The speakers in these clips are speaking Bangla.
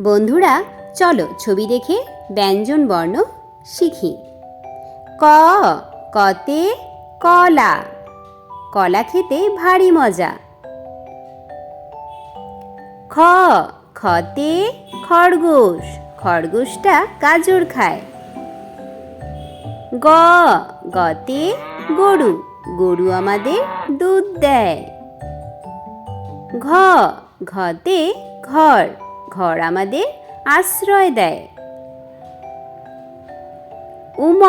বন্ধুরা, চলো ছবি দেখে ব্যঞ্জন বর্ণ শিখি। ক, কতে কলা, কলা খেতে ভারী মজা। খ, খতে খরগোশ, খরগোশটা গাজর খায়। গ, গতে গরু, গরু আমাদের দুধ দেয়। ঘ, ঘতে ঘর, ঘর আমাদের আশ্রয় দেয়। উম,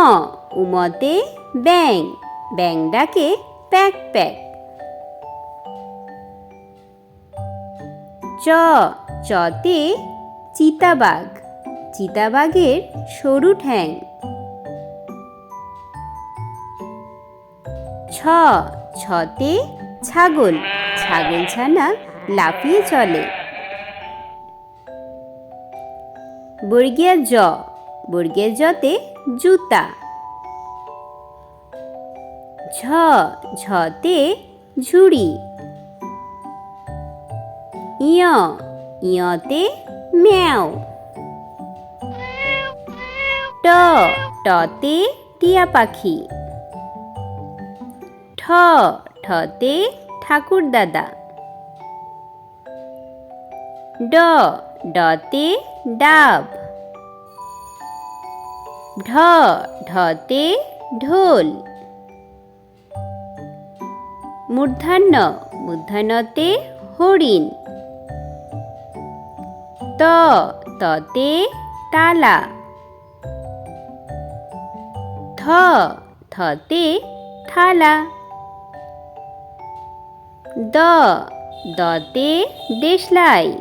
উমতে ব্যাঙ, ব্যাঙ ডাকে প্যাক প্যাক। চ, চতে চিতাবাঘ, চিতাবাঘের সরু ঠ্যাং। ছ, ছতে ছাগল, ছাগলছানা লাফিয়ে চলে। বর্গীয় জ, বর্গীয় জতে জুতা। ঝ, ঝতে ঝুড়ি। ইয়, ইয়তে ম্যাও। ট, টতে টিয়া পাখি। ঠ, ঠতে ঠাকুর দাদা। ড, ডতে ডাব। ঢ, ঢতে ঢোল। মূর্ধন্য, মূর্ধন্যতে হরিণ। ত, ততে তালা। থ, থতে থালা। দ, দতে দেশলাই।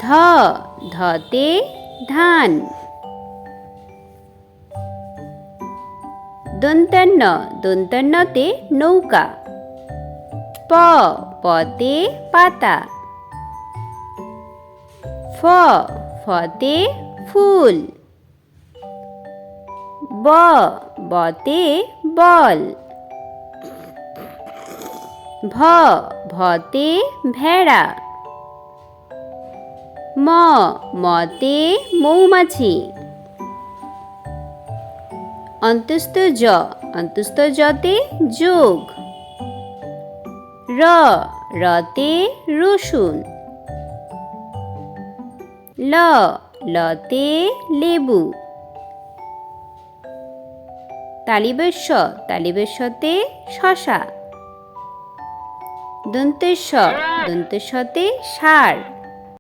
ধ, ধতে ধান। দন্তান্ন, দন্তান্নতে নৌকা। প, পতে পাতা। ফ, ফতে ফুল। ব, বতে বল। ভ, ভতে ভেড়া। ম, মতে মৌমাছি। অন্তস্থ জ, অন্তস্থ জতে যোগ। র, রতে রসুন। ল, লতে লেবু। তালিবেশ্ব, তালিবেশ্বতে শশা। দন্তেশ্ব, দন্তেশ্বতে ষাঁড়।